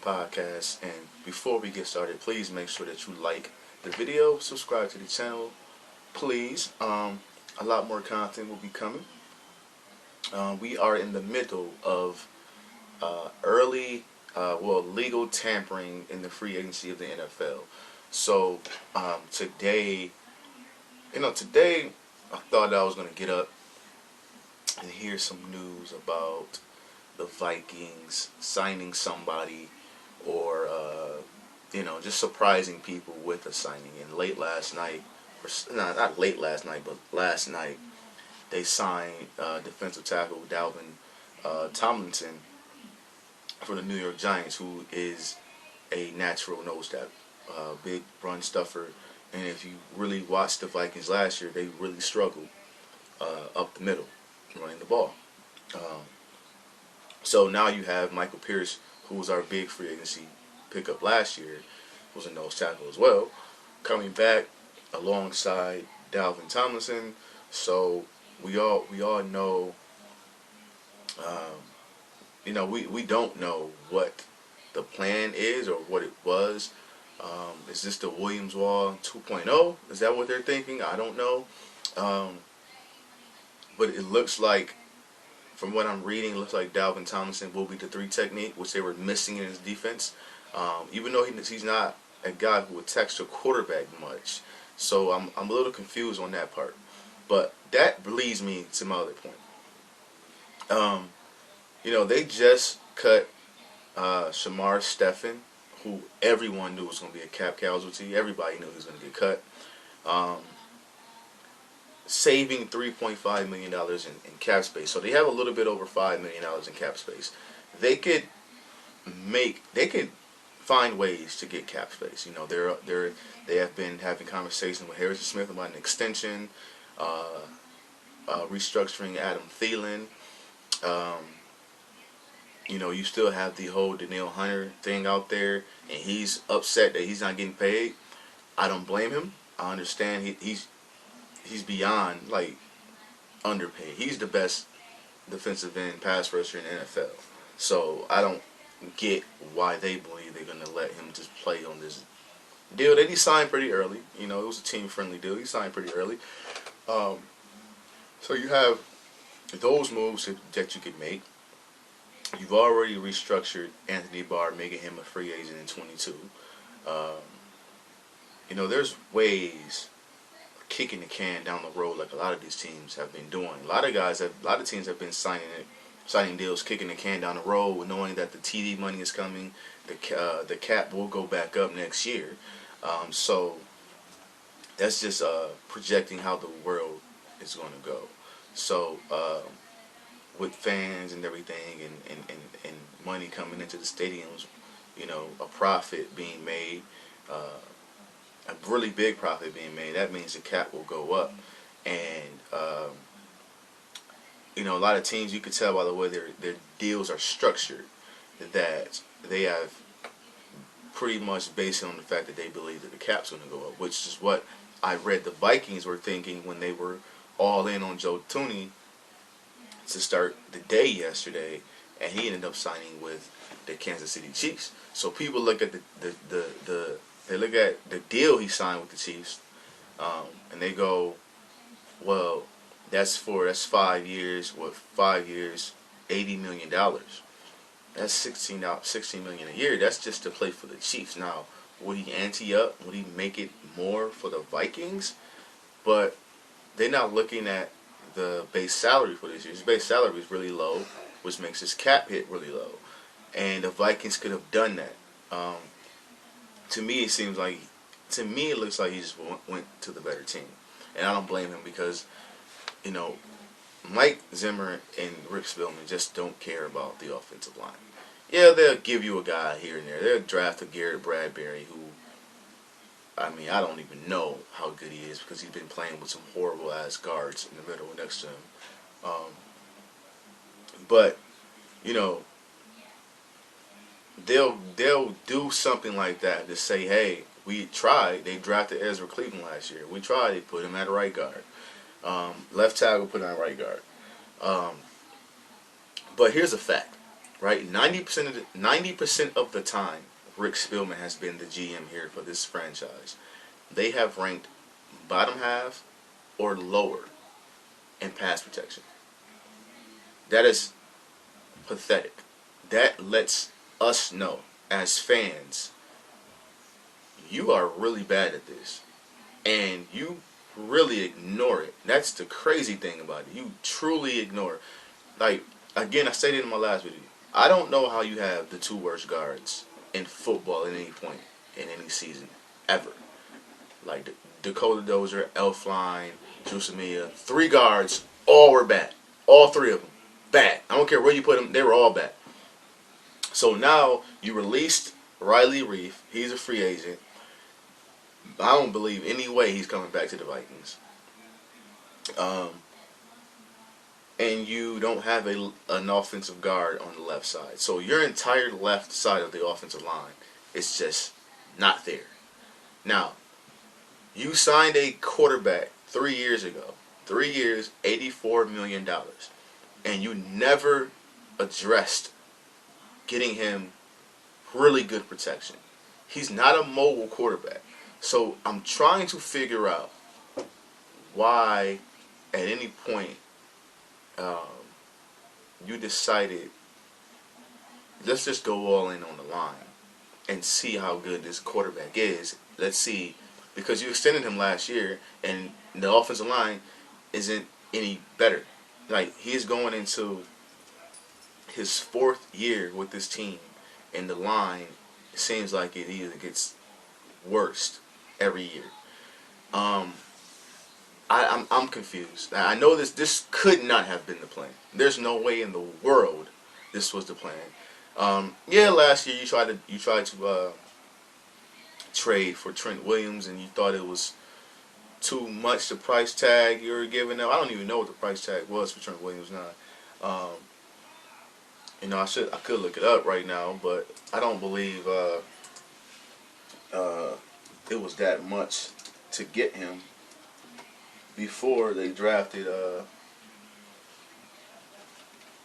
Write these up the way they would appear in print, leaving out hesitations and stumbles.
podcast. And before we get started, please make sure that you like the video, subscribe to the channel, please. A lot more content will be coming. We are in the middle of legal tampering in the free agency of the NFL. So today I thought I was gonna get up and hear some news about the Vikings signing somebody, or just surprising people with a signing. And late last night, not late last night, but last night, they signed defensive tackle Dalvin Tomlinson for the New York Giants, who is a natural nose tackle, big run stuffer. And if you really watched the Vikings last year, they really struggled up the middle running the ball. So now you have Michael Pierce, who was our big free agency pickup last year, was a nose tackle as well, coming back alongside Dalvin Tomlinson. So we all know, we don't know what the plan is or what it was. Is this the Williams Wall 2.0? Is that what they're thinking? I don't know. But it looks like, from what I'm reading, it looks like Dalvin Tomlinson will be the 3 technique, which they were missing in his defense. Even though he's not a guy who attacks the quarterback much. So I'm a little confused on that part. But that leads me to my other point. They just cut Shamar Stephen, who everyone knew was going to be a cap casualty. Everybody knew he was going to get cut. Saving $3.5 million in cap space. So they have a little bit over $5 million in cap space. They could find ways to get cap space. They have been having conversations with Harrison Smith about an extension, restructuring Adam Thielen. You still have the whole Danielle Hunter thing out there, and he's upset that he's not getting paid. I don't blame him. I understand he's beyond underpaid. He's the best defensive end pass rusher in the NFL. So I don't get why they believe they're going to let him just play on this deal that he signed pretty early. It was a team-friendly deal. He signed pretty early. So you have those moves that you could make. You've already restructured Anthony Barr, making him a free agent in 22. There's ways of kicking the can down the road, like a lot of these teams have been doing. A lot of teams have been signing deals, kicking the can down the road, knowing that the TV money is coming, the cap will go back up next year. So that's just projecting how the world is going to go. So with fans and everything, and money coming into the stadiums, a profit being made, a really big profit being made, that means the cap will go up. And a lot of teams, you could tell by the way their deals are structured, that they have pretty much based on the fact that they believe that the cap's going to go up, which is what I read the Vikings were thinking when they were all in on Joe Thuney to start the day yesterday, and he ended up signing with the Kansas City Chiefs. So people look at they look at the deal he signed with the Chiefs, and they go, well, that's 5 years. What, 5 years, $80 million. That's $16 million a year. That's just to play for the Chiefs. Now, would he ante up? Would he make it more for the Vikings? But they're not looking at the base salary for this year. His base salary is really low, which makes his cap hit really low. And the Vikings could have done that. To me, it looks like he just went to the better team. And I don't blame him, because, Mike Zimmer and Rick Spielman just don't care about the offensive line. Yeah, they'll give you a guy here and there. They'll draft a Garrett Bradbury, who, I don't even know how good he is, because he's been playing with some horrible-ass guards in the middle next to him. But, they'll do something like that to say, hey, we tried. They drafted Ezra Cleveland last year. We tried. They put him at right guard. Left tackle, put him at right guard. But here's a fact. right? 90% of the time, Rick Spielman has been the GM here for this franchise. They have ranked bottom half or lower in pass protection. That is pathetic. That lets us know as fans, you are really bad at this, and you really ignore it. That's the crazy thing about it. You truly ignore it. Like, again, I stated in my last video, I don't know how you have the two worst guards in football at any point in any season ever. Like Dakota Dozier, Elfline, Jusamia, three guards, all were bad. All three of them bad. I don't care where you put them, they were all bad. So now you released Riley Reef. He's a free agent. I don't believe any way he's coming back to the Vikings. And you don't have an offensive guard on the left side. So your entire left side of the offensive line is just not there. Now, you signed a quarterback 3 years ago. 3 years, $84 million. And you never addressed getting him really good protection. He's not a mobile quarterback. So I'm trying to figure out why at any point you decided, let's just go all in on the line and see how good this quarterback is. Let's see, because you extended him last year and the offensive line isn't any better. Like, he's going into his fourth year with this team, and the line, it seems like it either gets worse every year. I'm confused. I know this could not have been the plan. There's no way in the world this was the plan. Yeah, last year you tried to trade for Trent Williams, and you thought it was too much, the price tag you were giving them. I don't even know what the price tag was for Trent Williams now. You know, I could look it up right now, but I don't believe it was that much to get him before they drafted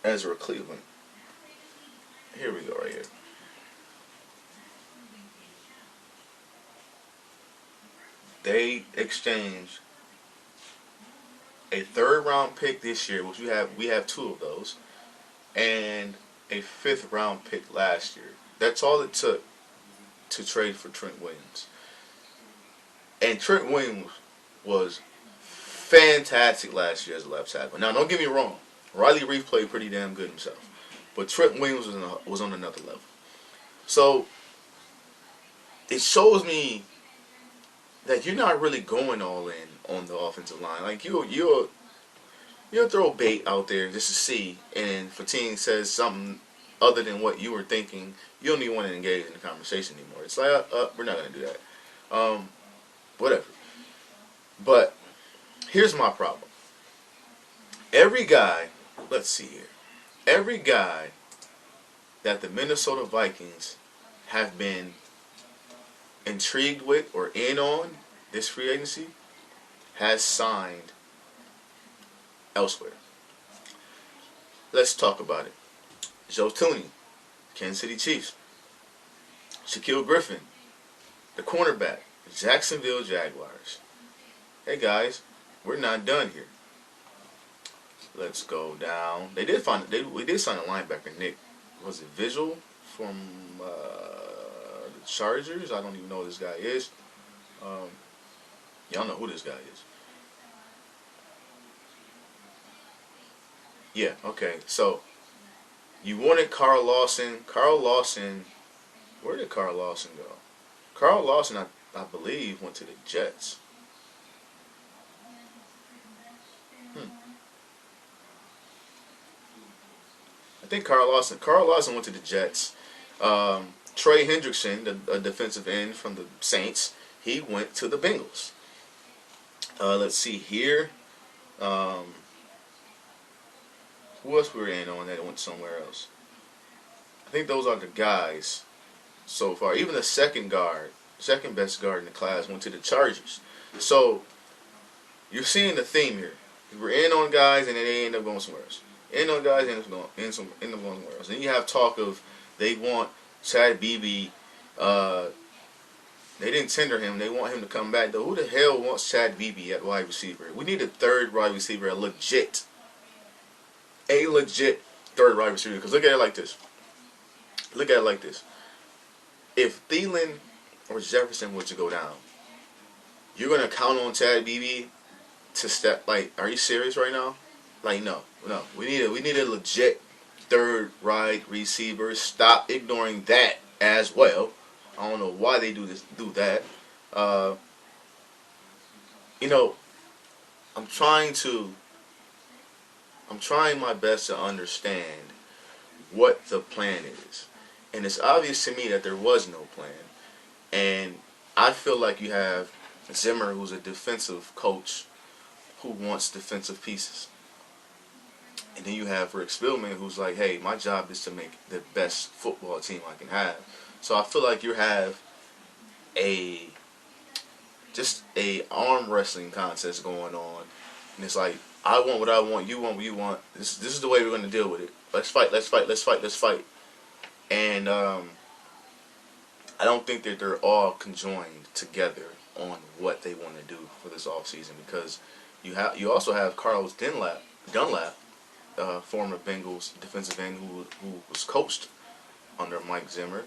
Ezra Cleveland. Here we go, right here. They exchanged a third-round pick this year, which we have two of those, and a fifth-round pick last year. That's all it took to trade for Trent Williams. And Trent Williams was fantastic last year as a left tackle. Now, don't get me wrong. Riley Reef played pretty damn good himself. But Trent Williams was on another level. So, it shows me that you're not really going all in on the offensive line. Like, you'll throw bait out there just to see, and if a team says something other than what you were thinking, you don't even want to engage in the conversation anymore. It's like, we're not going to do that. Whatever. But here's my problem. Every guy, let's see here. Every guy that the Minnesota Vikings have been intrigued with or in on this free agency has signed elsewhere. Let's talk about it. Joe Tooney, Kansas City Chiefs. Shaquille Griffin, the cornerback, Jacksonville Jaguars. Hey guys, we're not done here. Let's go down. We did sign a linebacker, Nick. Was it Vigil from the Chargers? I don't even know who this guy is. Y'all know who this guy is. Yeah, okay. So, you wanted Carl Lawson. Carl Lawson, where did Carl Lawson go? Carl Lawson, I believe, went to the Jets. I think Carl Lawson went to the Jets. Trey Hendrickson, a defensive end from the Saints, he went to the Bengals. Let's see here. Who else we were in on that went somewhere else? I think those are the guys so far. Even the second best guard in the class went to the Chargers. So you're seeing the theme here. We're in on guys and then they end up going somewhere else. And those guys end up going somewhere else. And you have talk of they want Chad Beebe. They didn't tender him. They want him to come back. Though, who the hell wants Chad Beebe at wide receiver? We need a third wide receiver, a legit third wide receiver. Because look at it like this. Look at it like this. If Thielen or Jefferson were to go down, you're gonna count on Chad Beebe to step. Like, are you serious right now? Like, no. We need a legit third wide receiver. Stop ignoring that as well. I don't know why they do that. You know, I'm trying my best to understand what the plan is. And it's obvious to me that there was no plan. And I feel like you have Zimmer, who's a defensive coach who wants defensive pieces. And then you have Rick Spielman, who's like, hey, my job is to make the best football team I can have. So I feel like you have just a arm wrestling contest going on. And it's like, I want what I want, you want what you want. This is the way we're going to deal with it. Let's fight. And I don't think that they're all conjoined together on what they want to do for this offseason, because you also have Carlos Dunlap, former Bengals defensive end who was coached under Mike Zimmer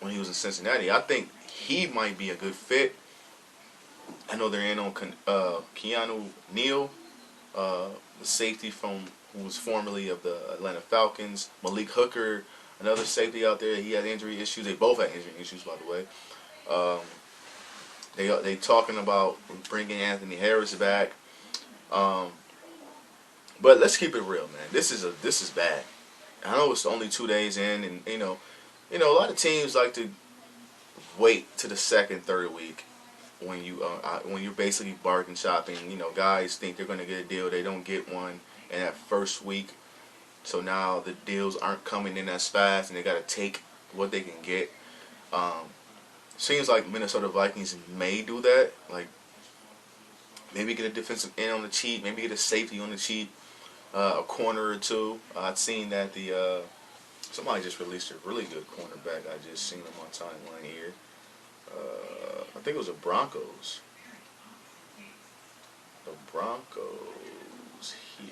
when he was in Cincinnati. I think he might be a good fit. I know they're in on Keanu Neal, the safety who was formerly of the Atlanta Falcons. Malik Hooker, another safety out there. He had injury issues. They both had injury issues, by the way. They talking about bringing Anthony Harris back. But let's keep it real, man. This is bad. I know it's only 2 days in, and you know, a lot of teams like to wait to the second, third week when you're basically bargain shopping. You know, guys think they're going to get a deal, they don't get one in that first week. So now the deals aren't coming in as fast, and they got to take what they can get. Seems like Minnesota Vikings may do that. Like, maybe get a defensive end on the cheap, maybe get a safety on the cheap, a corner or two. I've seen that somebody just released a really good cornerback. I just seen him on timeline here. I think it was the Broncos. The Broncos here.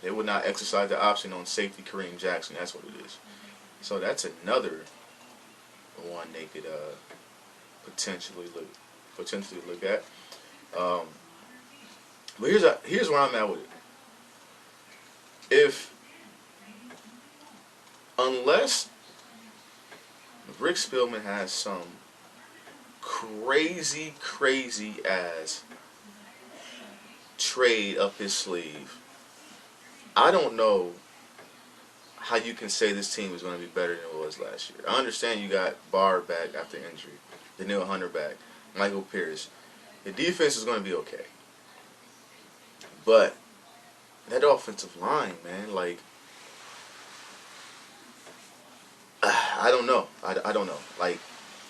They would not exercise the option on safety Kareem Jackson. That's what it is. So that's another one they could potentially look at. But here's where I'm at with it. Unless Rick Spielman has some crazy ass trade up his sleeve, I don't know how you can say this team is going to be better than it was last year. I understand you got Barr back after injury, Daniil Hunter back, Michael Pierce. The defense is going to be okay. But that offensive line, man, like, I don't know. I don't know. Like,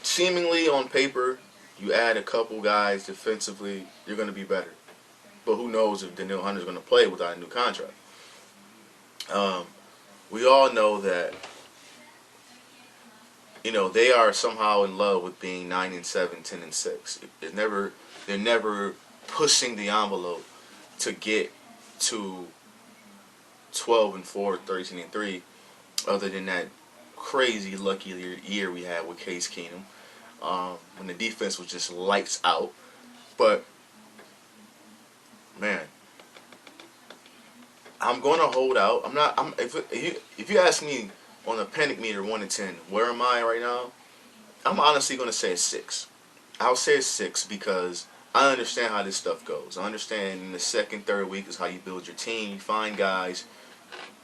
seemingly on paper, you add a couple guys defensively, you're going to be better. But who knows if Daniil Hunter's going to play without a new contract. We all know that, you know, they are somehow in love with being 9-7, 10-6. They're never pushing the envelope to get to 12-4, 13-3, other than that crazy lucky year we had with Case Keenum, when the defense was just lights out. But man, I'm going to hold out. If you ask me on a panic meter 1 to 10, where am I right now? I'm honestly going to say a 6. I'll say a 6 because I understand how this stuff goes. I understand in the second, third week is how you build your team. You find guys,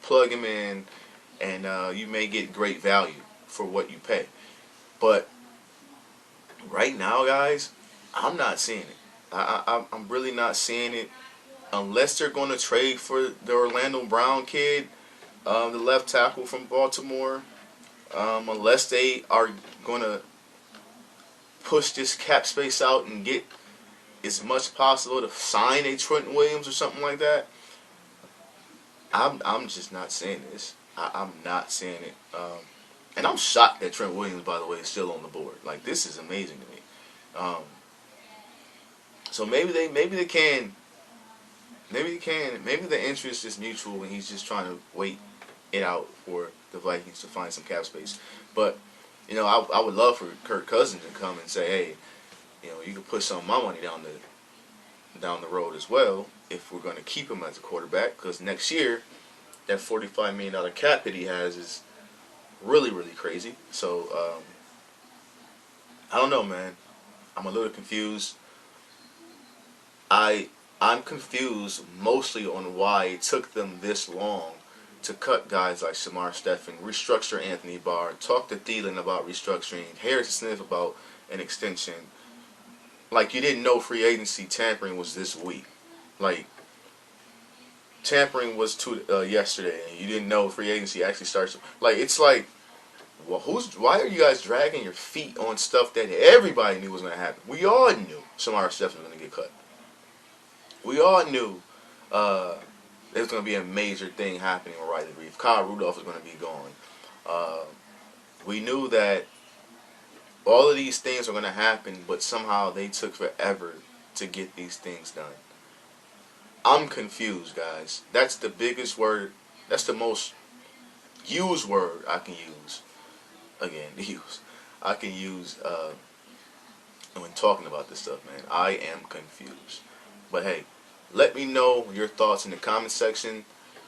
plug them in, and you may get great value for what you pay. But right now, guys, I'm not seeing it. I'm really not seeing it. Unless they're going to trade for the Orlando Brown kid, the left tackle from Baltimore. Unless they are going to push this cap space out and get it's much possible to sign a Trent Williams or something like that. I'm just not seeing this. I'm not seeing it. And I'm shocked that Trent Williams, by the way, is still on the board. Like, this is amazing to me. Um, so maybe they can. Maybe the interest is mutual and he's just trying to wait it out for the Vikings to find some cap space. But, you know, I would love for Kirk Cousins to come and say, hey, you know, you can put some of my money down the road as well if we're going to keep him as a quarterback, because next year that $45 million cap hit he has is really, really crazy. So I don't know, man. I'm a little confused. I'm confused mostly on why it took them this long to cut guys like Shamar Stephen, restructure Anthony Barr, talk to Thielen about restructuring, Harrison Smith about an extension. Like, you didn't know free agency tampering was this week. Like, tampering was yesterday, and you didn't know free agency actually starts. Like, it's like, well, why are you guys dragging your feet on stuff that everybody knew was going to happen? We all knew Shamar Stephen was going to get cut. We all knew there's going to be a major thing happening with Riley Reef. Kyle Rudolph is going to be gone. We knew that all of these things are going to happen, but somehow they took forever to get these things done. I'm confused, guys. That's the biggest word. That's the most used word I can use. Again, I can use when talking about this stuff, man. I am confused. But hey, let me know your thoughts in the comment section.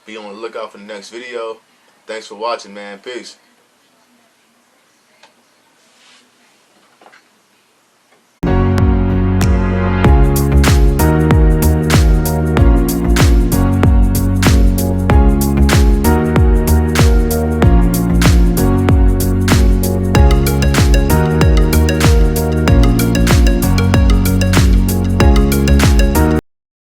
Be on the lookout for the next video. Thanks for watching, man. Peace.